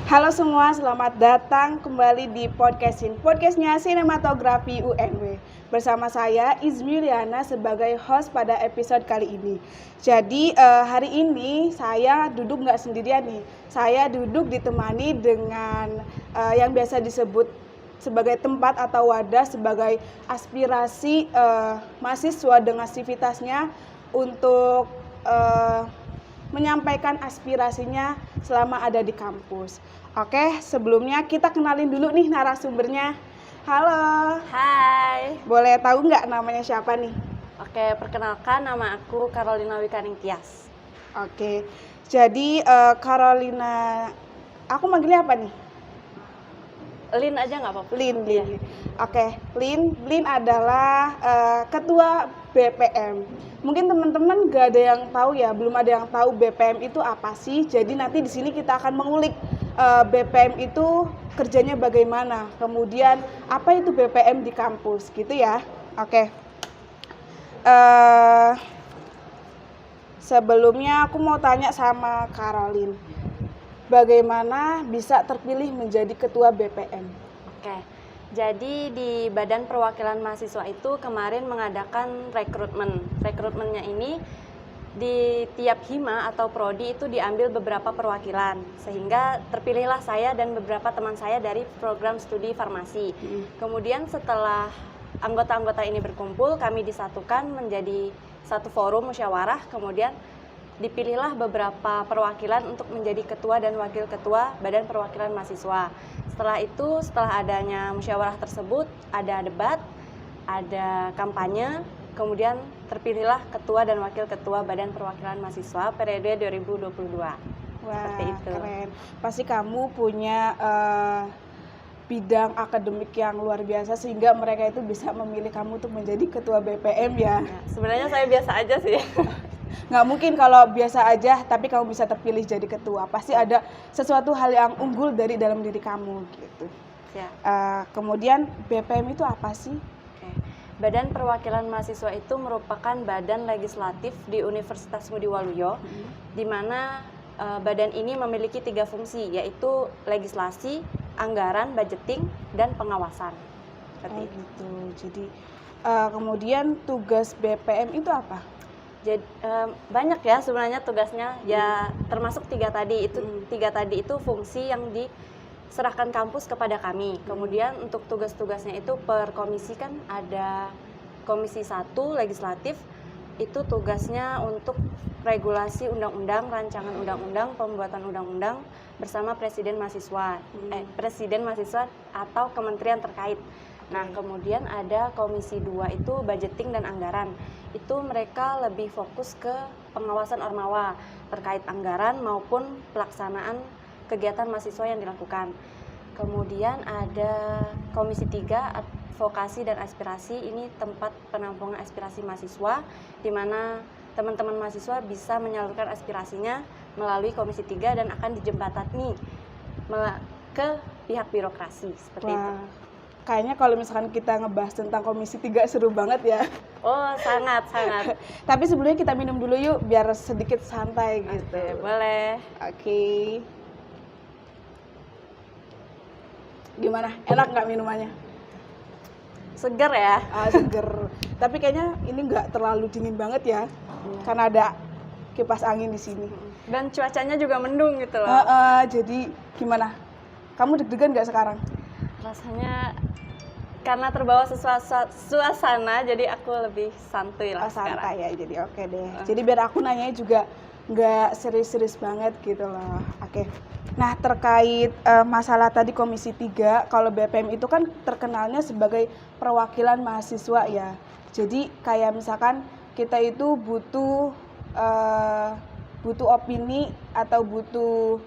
Halo semua, selamat datang kembali di podcastnya Sinematografi UNW. Bersama saya Izmiliana sebagai host pada episode kali ini. Jadi hari ini saya duduk nggak sendirian nih. Saya duduk ditemani dengan yang biasa disebut sebagai tempat atau wadah sebagai aspirasi mahasiswa dengan aktivitasnya untuk menyampaikan aspirasinya selama ada di kampus. Oke, sebelumnya kita kenalin dulu nih narasumbernya. Halo. Hai. Boleh tahu nggak namanya siapa nih? Oke, perkenalkan nama aku Carolina Wikaning Tias. Oke, jadi Carolina, aku manggilnya apa nih? Lin aja nggak apa-apa. Lin. Iya. Oke, Lin adalah ketua BPM. Mungkin teman-teman gak ada yang tahu ya, belum ada yang tahu BPM itu apa sih. Jadi nanti di sini kita akan mengulik BPM itu kerjanya bagaimana. Kemudian apa itu BPM di kampus, gitu ya. Oke. Sebelumnya aku mau tanya sama Caroline. Bagaimana bisa terpilih menjadi ketua BPM? Oke. Jadi di Badan Perwakilan Mahasiswa itu kemarin mengadakan rekrutmen. Rekrutmennya ini di tiap hima atau prodi itu diambil beberapa perwakilan, sehingga terpilihlah saya dan beberapa teman saya dari program studi farmasi. Kemudian setelah anggota-anggota ini berkumpul, kami disatukan menjadi satu forum musyawarah, kemudian dipilihlah beberapa perwakilan untuk menjadi ketua dan wakil ketua Badan Perwakilan Mahasiswa. Setelah itu, setelah adanya musyawarah tersebut, ada debat, ada kampanye, kemudian terpilihlah ketua dan wakil ketua Badan Perwakilan Mahasiswa periode 2022. Wah, seperti itu. Keren. Pasti kamu punya bidang akademik yang luar biasa sehingga mereka itu bisa memilih kamu untuk menjadi ketua BPM ya. Sebenarnya saya biasa aja sih. Nggak mungkin kalau biasa aja tapi kamu bisa terpilih jadi ketua, pasti ada sesuatu hal yang unggul dari dalam diri kamu gitu. Ya. Kemudian BPM itu apa sih? Badan Perwakilan Mahasiswa itu merupakan badan legislatif di Universitas Ngudi Waluyo, di mana badan ini memiliki 3 fungsi, yaitu legislasi, anggaran, budgeting, dan pengawasan. Seperti itu. Gitu. Jadi kemudian tugas BPM itu apa? Jadi banyak ya sebenarnya tugasnya, ya termasuk 3 tadi itu. 3 tadi itu fungsi yang diserahkan kampus kepada kami. Kemudian untuk tugas-tugasnya itu per komisi kan ada komisi 1 legislatif, itu tugasnya untuk regulasi undang-undang, rancangan undang-undang, pembuatan undang-undang bersama presiden mahasiswa, presiden mahasiswa atau kementerian terkait. Nah, kemudian ada komisi 2 itu budgeting dan anggaran. Itu mereka lebih fokus ke pengawasan Ormawa terkait anggaran maupun pelaksanaan kegiatan mahasiswa yang dilakukan. Kemudian ada komisi 3 advokasi dan aspirasi, ini tempat penampungan aspirasi mahasiswa di mana teman-teman mahasiswa bisa menyalurkan aspirasinya melalui komisi 3 dan akan dijembatani ke pihak birokrasi seperti itu. Kayaknya kalau misalkan kita ngebahas tentang komisi 3 seru banget ya. Oh, sangat. Tapi sebelumnya kita minum dulu yuk biar sedikit santai gitu. Oke, boleh. Oke. Gimana? Enak nggak minumannya? Seger ya? Seger. Tapi kayaknya ini nggak terlalu dingin banget ya. Karena ada kipas angin di sini. Dan cuacanya juga mendung gitu loh. Jadi gimana? Kamu deg-degan nggak sekarang? Rasanya karena terbawa suasana, jadi aku lebih santuy lah sekarang. Santai ya, jadi oke deh. Jadi biar aku nanyanya juga nggak serius-serius banget gitu loh. Oke. Nah, terkait masalah tadi komisi 3, kalau BPM itu kan terkenalnya sebagai perwakilan mahasiswa ya. Jadi kayak misalkan kita itu butuh opini atau butuh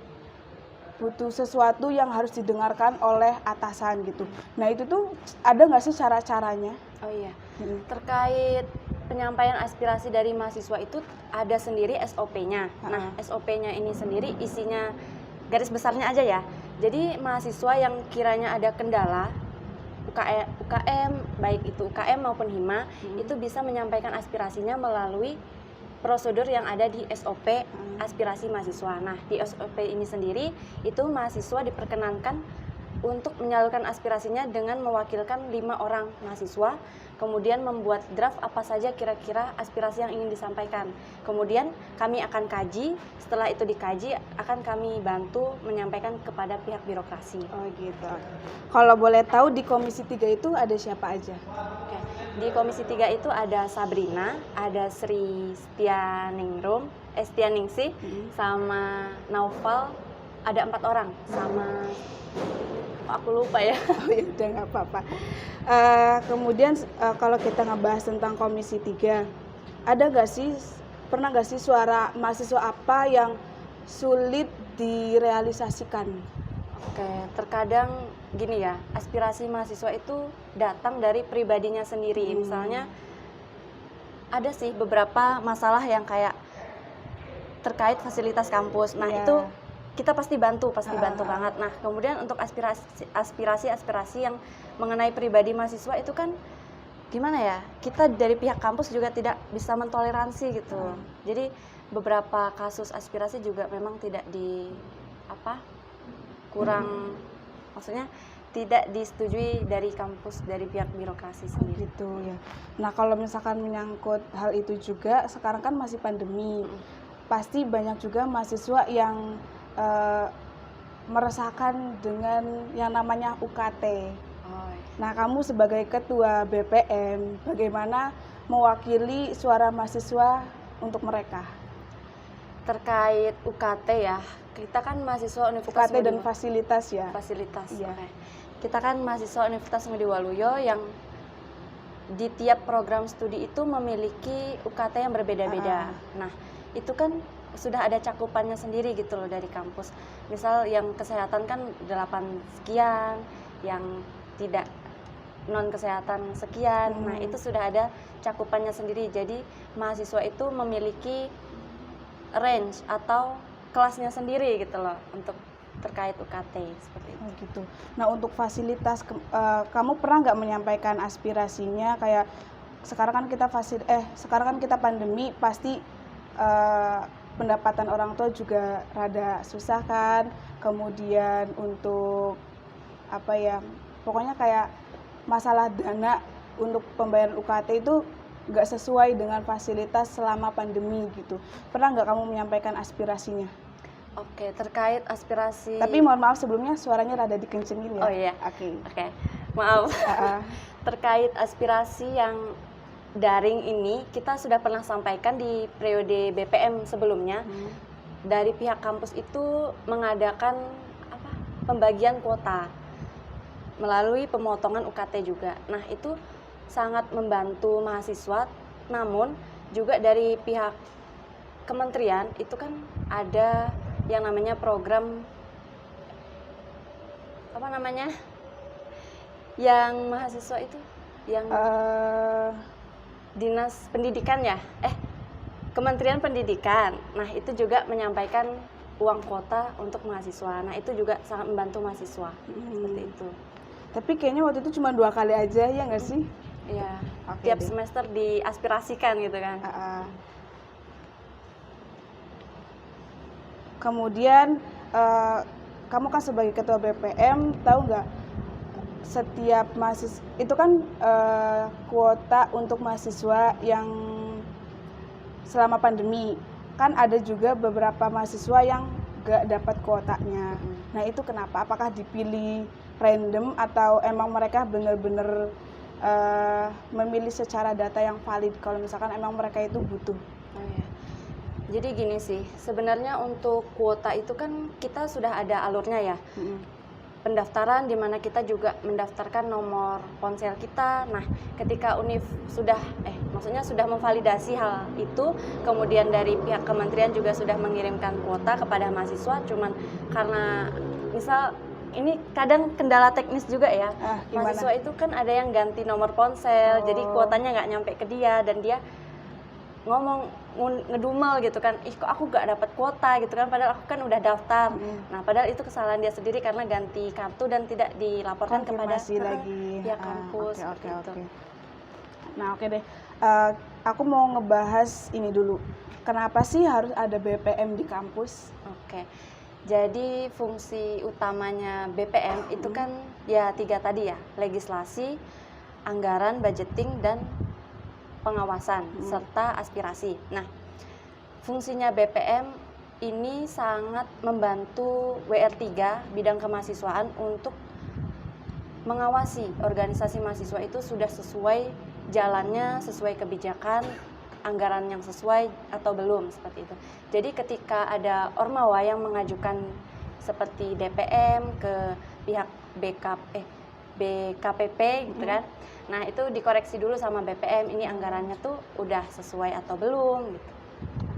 sesuatu yang harus didengarkan oleh atasan gitu. Nah itu tuh ada nggak sih cara-caranya? Oh iya, terkait penyampaian aspirasi dari mahasiswa itu ada sendiri SOP-nya. Nah, SOP-nya ini sendiri isinya garis besarnya aja ya. Jadi mahasiswa yang kiranya ada kendala, UKM, baik itu UKM maupun HIMA, itu bisa menyampaikan aspirasinya melalui prosedur yang ada di SOP aspirasi mahasiswa. Nah, di SOP ini sendiri itu mahasiswa diperkenankan untuk menyalurkan aspirasinya dengan mewakilkan 5 orang mahasiswa, kemudian membuat draft apa saja kira-kira aspirasi yang ingin disampaikan. Kemudian kami akan kaji, setelah itu dikaji akan kami bantu menyampaikan kepada pihak birokrasi. Oh gitu. Kalau boleh tahu di Komisi 3 itu ada siapa aja? Oke. Di Komisi 3 itu ada Sabrina, ada Sri Stianingsih, sama Naufal, ada 4 orang, sama aku lupa ya. Oh ya udah nggak apa-apa. Kemudian kalau kita ngebahas tentang Komisi 3, pernah nggak sih suara mahasiswa apa yang sulit direalisasikan? Oke, terkadang gini ya, aspirasi mahasiswa itu datang dari pribadinya sendiri. Misalnya ada sih beberapa masalah yang kayak terkait fasilitas kampus. Nah, itu kita pasti bantu banget. Nah, kemudian untuk aspirasi yang mengenai pribadi mahasiswa itu kan gimana ya? Kita dari pihak kampus juga tidak bisa mentoleransi gitu. Jadi beberapa kasus aspirasi juga memang tidak maksudnya tidak disetujui dari kampus, dari pihak birokrasi sendiri. Gitu ya. Nah, kalau misalkan menyangkut hal itu juga, sekarang kan masih pandemi. Pasti banyak juga mahasiswa yang meresahkan dengan yang namanya UKT. Nah, kamu sebagai ketua BPM, bagaimana mewakili suara mahasiswa untuk mereka? Terkait UKT ya, kita kan mahasiswa Universitas UKT dan fasilitas ya? Fasilitas, iya. Okay. Kita kan mahasiswa Universitas Ngudi Waluyo yang di tiap program studi itu memiliki UKT yang berbeda-beda. Nah, itu kan sudah ada cakupannya sendiri gitu loh dari kampus. Misal yang kesehatan kan 8 sekian, yang tidak non kesehatan sekian. Nah, itu sudah ada cakupannya sendiri. Jadi mahasiswa itu memiliki range atau kelasnya sendiri gitu loh untuk terkait UKT seperti itu. Oh gitu. Nah, untuk fasilitas kamu pernah nggak menyampaikan aspirasinya kayak sekarang kan kita pandemi, pasti pendapatan orang tua juga rada susah kan. Kemudian untuk pokoknya kayak masalah dana untuk pembayaran UKT itu nggak sesuai dengan fasilitas selama pandemi gitu. Pernah nggak kamu menyampaikan aspirasinya? Oke, terkait aspirasi. Tapi mohon maaf sebelumnya suaranya rada dikencengin ya. Oh iya. Oke. Maaf. Terkait aspirasi yang daring ini kita sudah pernah sampaikan di periode BPM sebelumnya. Dari pihak kampus itu mengadakan pembagian kuota melalui pemotongan UKT juga. Nah, itu sangat membantu mahasiswa, namun juga dari pihak kementerian itu kan ada yang namanya program yang mahasiswa itu yang dinas pendidikan ya, Kementerian Pendidikan. Nah, itu juga menyampaikan uang kuota untuk mahasiswa. Nah, itu juga sangat membantu mahasiswa seperti itu. Tapi kayaknya waktu itu cuma 2 kali aja, ya nggak sih? Iya, tiap semester diaspirasikan gitu kan. Kemudian kamu kan sebagai ketua BPM, tahu nggak setiap mahasiswa itu kan kuota untuk mahasiswa yang selama pandemi, kan ada juga beberapa mahasiswa yang nggak dapat kuotanya. Nah, itu kenapa? Apakah dipilih random atau emang mereka benar-benar memilih secara data yang valid kalau misalkan emang mereka itu butuh? Oh iya. Jadi gini sih, sebenarnya untuk kuota itu kan kita sudah ada alurnya ya. Pendaftaran di mana kita juga mendaftarkan nomor ponsel kita. Nah, ketika Univ sudah memvalidasi hal itu, kemudian dari pihak kementerian juga sudah mengirimkan kuota kepada mahasiswa, cuman karena misal ini kadang kendala teknis juga ya. Mahasiswa itu kan ada yang ganti nomor ponsel, jadi kuotanya nggak nyampe ke dia dan dia ngomong ngedumel gitu kan, kok aku gak dapat kuota gitu kan, padahal aku kan udah daftar. Nah, padahal itu kesalahan dia sendiri karena ganti kartu dan tidak dilaporkan kepada lagi pihak kampus. Oke. Nah, oke deh. eh, aku mau ngebahas ini dulu. Kenapa sih harus ada BPM di kampus? Oke. Jadi fungsi utamanya BPM itu kan ya 3 tadi ya, legislasi, anggaran, budgeting, dan pengawasan serta aspirasi. Nah, fungsinya BPM ini sangat membantu WR3 bidang kemahasiswaan untuk mengawasi organisasi mahasiswa itu sudah sesuai jalannya, sesuai kebijakan, anggaran yang sesuai atau belum, seperti itu. Jadi ketika ada ormawa yang mengajukan seperti DPM ke pihak BKPP gitu kan. Nah, itu dikoreksi dulu sama BPM, ini anggarannya tuh udah sesuai atau belum gitu.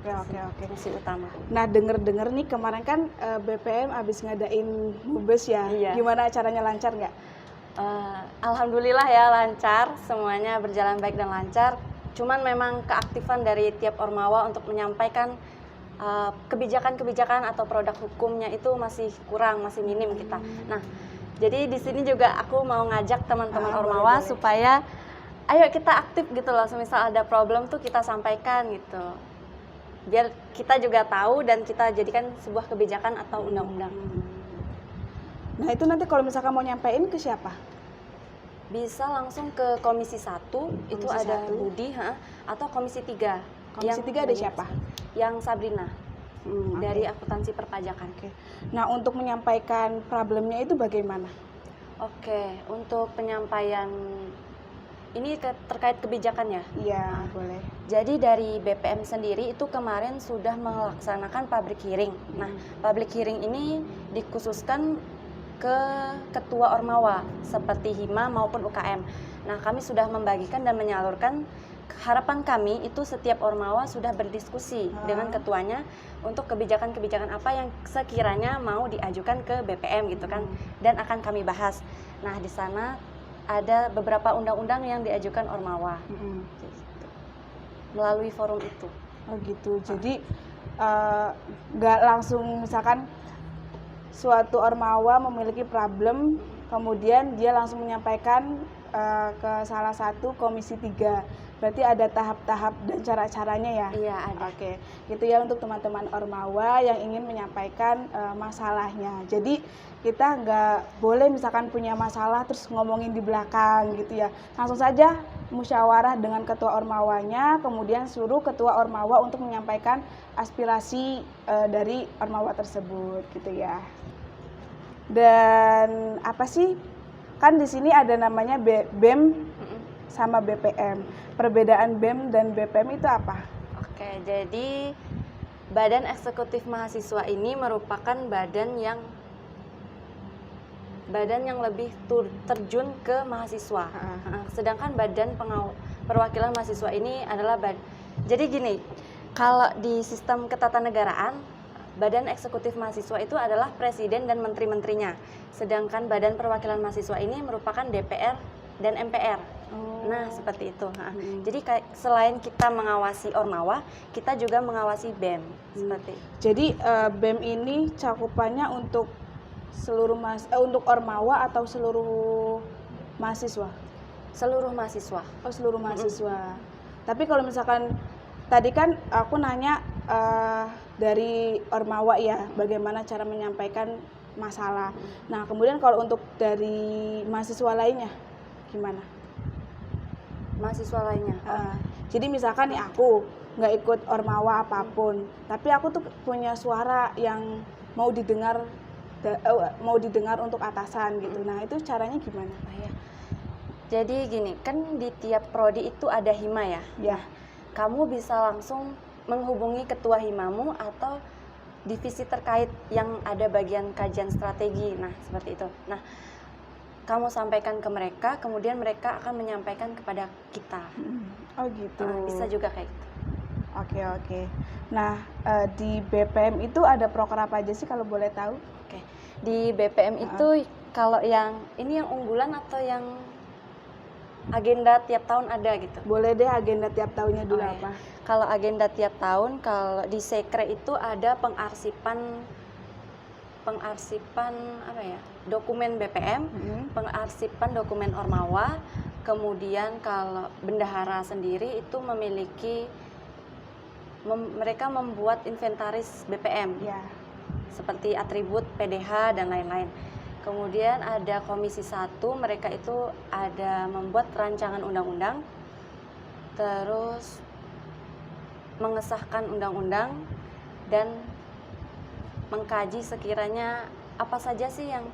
Oke. Fungsi utama. Nah, denger-denger nih kemarin kan BPM abis ngadain mubes ya. Iya. Gimana acaranya, lancar nggak? Alhamdulillah ya lancar, semuanya berjalan baik dan lancar. Cuman memang keaktifan dari tiap ormawa untuk menyampaikan kebijakan-kebijakan atau produk hukumnya itu masih kurang, masih minim kita. Nah, jadi di sini juga aku mau ngajak teman-teman ormawa boleh. supaya ayo kita aktif gitu loh. Misal ada problem tuh kita sampaikan gitu. Biar kita juga tahu dan kita jadikan sebuah kebijakan atau undang-undang. Nah, itu nanti kalau misalkan mau nyampein ke siapa? Bisa langsung ke Komisi 1, itu ada 1. Budi, atau Komisi 3. Komisi 3 ada siapa? Yang Sabrina, dari Oke. akuntansi perpajakan. Nah, untuk menyampaikan problemnya itu bagaimana? Oke, untuk penyampaian ini terkait kebijakan ya. Iya, boleh. Jadi dari BPM sendiri itu kemarin sudah melaksanakan public hearing. Nah, public hearing ini dikhususkan ke ketua ormawa seperti HIMA maupun UKM. Nah, kami sudah membagikan dan menyalurkan. Harapan kami itu setiap ormawa sudah berdiskusi dengan ketuanya untuk kebijakan-kebijakan apa yang sekiranya mau diajukan ke BPM gitu kan, dan akan kami bahas. Nah, di sana ada beberapa undang-undang yang diajukan ormawa melalui forum itu. Oh gitu. Jadi nggak langsung misalkan suatu ormawa memiliki problem, kemudian dia langsung menyampaikan ke salah satu komisi 3. Berarti ada tahap-tahap dan cara-caranya ya? Iya, ada. Oke, gitu ya untuk teman-teman ormawa yang ingin menyampaikan masalahnya. Jadi kita nggak boleh misalkan punya masalah terus ngomongin di belakang gitu ya. Langsung saja musyawarah dengan ketua ormawanya, kemudian suruh ketua ormawa untuk menyampaikan aspirasi dari ormawa tersebut gitu ya. Dan apa sih? Kan di sini ada namanya BEM sama BPM. Perbedaan BEM dan BPM itu apa? Oke, jadi Badan Eksekutif Mahasiswa ini merupakan badan yang lebih terjun ke mahasiswa. Sedangkan Badan Perwakilan Mahasiswa ini adalah jadi gini, kalau di sistem ketatanegaraan, Badan Eksekutif Mahasiswa itu adalah presiden dan menteri-menterinya. Sedangkan Badan Perwakilan Mahasiswa ini merupakan DPR dan MPR. Nah, seperti itu. Jadi selain kita mengawasi ormawa, kita juga mengawasi BEM. Seperti. Jadi BEM ini cakupannya untuk seluruh untuk ormawa atau seluruh mahasiswa? Seluruh mahasiswa. Oh, seluruh mahasiswa. Tapi kalau misalkan tadi kan aku nanya dari ormawa ya, bagaimana cara menyampaikan masalah. Nah, kemudian kalau untuk dari mahasiswa lainnya gimana? Mahasiswa lainnya. Jadi misalkan nih aku nggak ikut ormawa apapun, tapi aku tuh punya suara yang mau didengar untuk atasan gitu. Nah, itu caranya gimana? Jadi gini, kan di tiap prodi itu ada hima ya. Ya. Kamu bisa langsung menghubungi ketua himamu atau divisi terkait yang ada bagian kajian strategi. Nah, seperti itu. Nah, kamu sampaikan ke mereka, kemudian mereka akan menyampaikan kepada kita. Oh gitu. Bisa juga kayak gitu. Oke. Nah, di BPM itu ada proker apa aja sih kalau boleh tahu? Oke. Di BPM itu kalau yang ini yang unggulan atau yang agenda tiap tahun ada gitu? Boleh deh agenda tiap tahunnya dulu apa? Kalau agenda tiap tahun, kalau di Sekre itu ada pengarsipan pengarsipan dokumen BPM, pengarsipan dokumen Ormawa. Kemudian kalau bendahara sendiri itu memiliki mereka membuat inventaris BPM. Ya. Seperti atribut, PDH dan lain-lain. Kemudian ada Komisi 1, mereka itu ada membuat rancangan undang-undang, terus mengesahkan undang-undang dan mengkaji sekiranya apa saja sih yang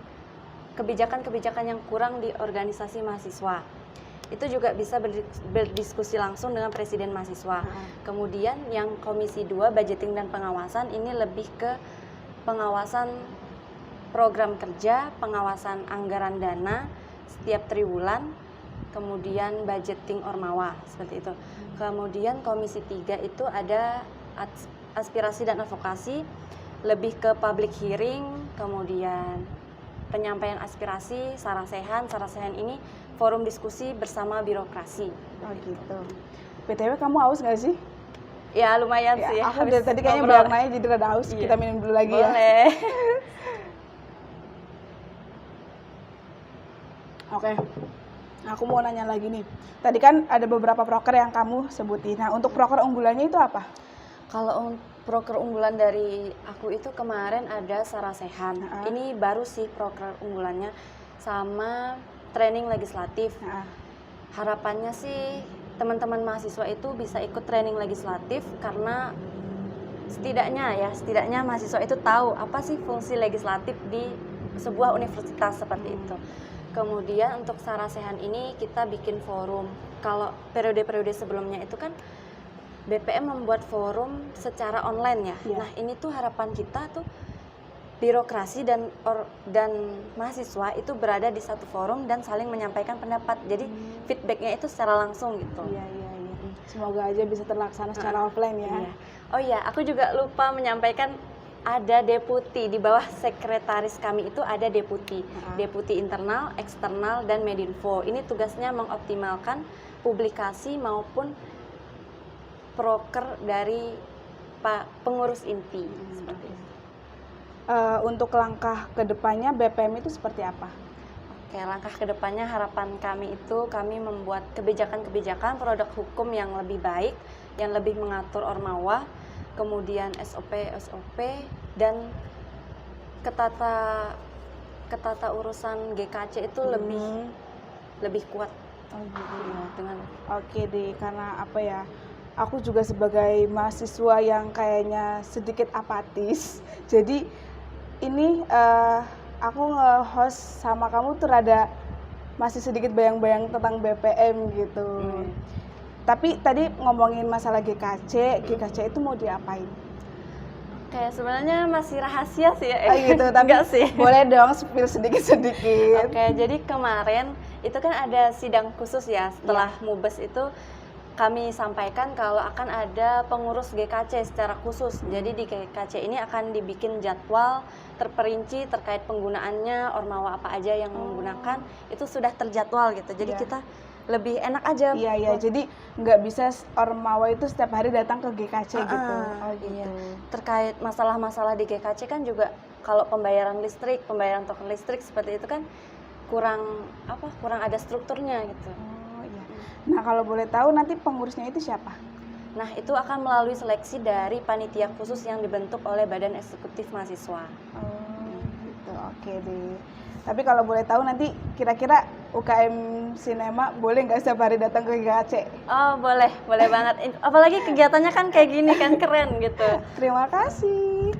kebijakan-kebijakan yang kurang di organisasi mahasiswa. Itu juga bisa berdiskusi langsung dengan presiden mahasiswa. Kemudian yang Komisi 2, budgeting dan pengawasan, ini lebih ke pengawasan program kerja, pengawasan anggaran dana setiap triwulan, kemudian budgeting Ormawa, seperti itu. Kemudian Komisi 3 itu ada aspirasi dan advokasi, lebih ke public hearing, kemudian penyampaian aspirasi, sarasehan ini forum diskusi bersama birokrasi. Oh gitu. BTW kamu haus nggak sih? Ya lumayan sih. Aku dari tadi kayaknya banyak nanya jadi rada haus. Iya. Kita minum dulu lagi. Boleh. Ya. Oke. Aku mau nanya lagi nih. Tadi kan ada beberapa proker yang kamu sebutin. Nah, untuk proker unggulannya itu apa? Kalau proker unggulan dari aku itu kemarin ada sarasehan. Ini baru sih proker unggulannya, sama training legislatif. Harapannya sih teman-teman mahasiswa itu bisa ikut training legislatif karena setidaknya mahasiswa itu tahu apa sih fungsi legislatif di sebuah universitas seperti itu. Kemudian untuk sarasehan ini kita bikin forum. Kalau periode-periode sebelumnya itu kan BPM membuat forum secara online ya. Nah ini tuh harapan kita tuh birokrasi dan mahasiswa itu berada di satu forum dan saling menyampaikan pendapat. Jadi feedbacknya itu secara langsung gitu. Iya. Semoga aja bisa terlaksana secara offline ya. Iya. Oh iya, aku juga lupa menyampaikan ada deputi di bawah sekretaris kami itu ada deputi, deputi internal, eksternal dan medinfo. Ini tugasnya mengoptimalkan publikasi maupun proker dari pengurus inti seperti itu. Untuk langkah kedepannya BPM itu seperti apa? Oke, langkah kedepannya harapan kami itu kami membuat kebijakan-kebijakan produk hukum yang lebih baik, yang lebih mengatur Ormawa, kemudian SOP dan ketata urusan GKC itu lebih kuat. Oh gitu ya. Dengan Oke deh, karena apa ya? Aku juga sebagai mahasiswa yang kayaknya sedikit apatis. Jadi ini aku nge-host sama kamu tuh rada masih sedikit bayang-bayang tentang BPM gitu. Tapi tadi ngomongin masalah GKC itu mau diapain? Kayak sebenarnya masih rahasia sih ya. Gitu, tapi enggak sih. Boleh dong spill sedikit-sedikit. Oke, jadi kemarin itu kan ada sidang khusus ya setelah Mubes itu kami sampaikan kalau akan ada pengurus GKC secara khusus. Jadi di GKC ini akan dibikin jadwal terperinci terkait penggunaannya, Ormawa apa aja yang menggunakan, itu sudah terjadwal gitu. Jadi kita lebih enak aja. Iya, jadi nggak bisa Ormawa itu setiap hari datang ke GKC gitu. Oh gitu. Iya. Terkait masalah-masalah di GKC kan juga kalau pembayaran pembayaran token listrik seperti itu kan kurang ada strukturnya gitu. Nah, kalau boleh tahu nanti pengurusnya itu siapa? Nah, itu akan melalui seleksi dari panitia khusus yang dibentuk oleh Badan Eksekutif Mahasiswa. Oh, gitu. Oke deh. Tapi kalau boleh tahu nanti kira-kira UKM Sinema boleh nggak setiap hari datang ke GKC? Oh, boleh banget. Apalagi kegiatannya kan kayak gini kan keren gitu. Terima kasih.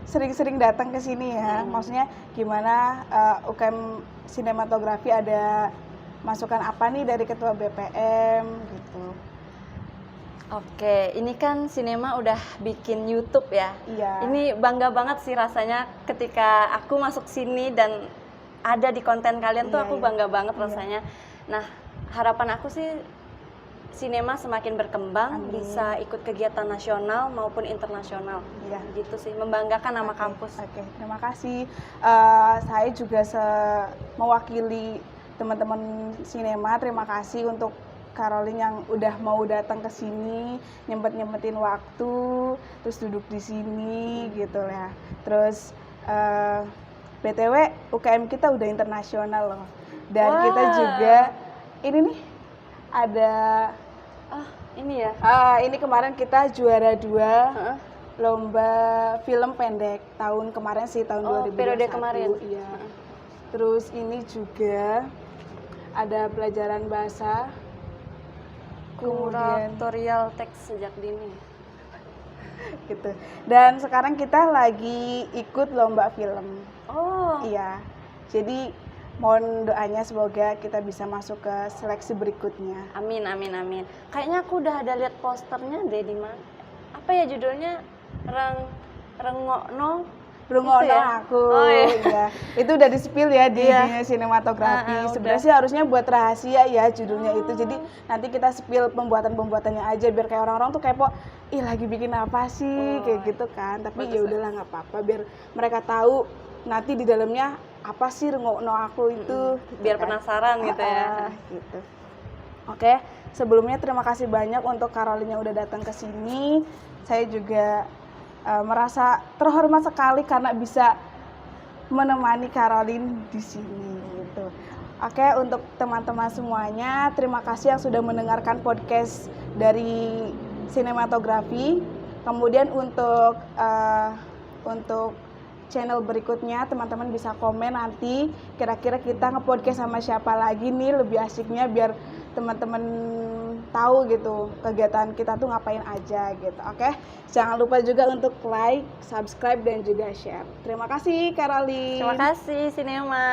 Sering-sering datang ke sini ya. Maksudnya gimana UKM Sinematografi ada masukan apa nih dari ketua BPM gitu. Oke, ini kan Sinema udah bikin YouTube ya. Iya. Ini bangga banget sih rasanya ketika aku masuk sini dan ada di konten kalian tuh aku bangga banget rasanya. Nah, harapan aku sih Sinema semakin berkembang, bisa ikut kegiatan nasional maupun internasional. Gitu sih, membanggakan nama kampus. Oke, terima kasih. Saya juga mewakili teman-teman Sinema, terima kasih untuk Caroline yang udah mau datang ke sini, nyempetin waktu, terus duduk di sini gitu ya. Terus BTW UKM kita udah internasional loh. Dan Wah. kita juga ini nih ada Ini ya. ini kemarin kita juara 2 Heeh. lomba film pendek tahun kemarin sih, tahun Oh, 2021. periode kemarin. Iya. Terus ini juga ada pelajaran bahasa. Kemudian Kuratorial teks sejak dini. gitu. Dan sekarang kita lagi ikut lomba film. Oh. Iya. Jadi mohon doanya semoga kita bisa masuk ke seleksi berikutnya. Amin, amin, amin. Kayaknya aku udah ada lihat posternya deh di mana. Apa ya judulnya? Rengokno. Rungokno Itu ya? aku. Oh, iya. Iya. Itu udah di-spill ya di Iya. dunia sinematografi. Udah. Sebenarnya sih harusnya buat rahasia ya judulnya itu. Jadi nanti kita spill pembuatan-pembuatannya aja biar kayak orang-orang tuh kepo, ih lagi bikin apa sih kayak gitu kan. Tapi ya udahlah nggak apa-apa biar mereka tahu nanti di dalamnya apa sih Rungokno aku itu. gitu Biar kan. penasaran gitu ya. Gitu. Oke, sebelumnya terima kasih banyak untuk Caroline yang udah datang ke sini. Saya juga merasa terhormat sekali karena bisa menemani Caroline di sini gitu. Oke, untuk teman-teman semuanya, terima kasih yang sudah mendengarkan podcast dari sinematografi. Kemudian untuk channel berikutnya teman-teman bisa komen nanti kira-kira kita nge-podcast sama siapa lagi nih lebih asiknya biar teman-teman tahu gitu kegiatan kita tuh ngapain aja gitu. Oke, jangan lupa juga untuk like, subscribe dan juga share. Terima kasih Caroline. Terima kasih Sinema.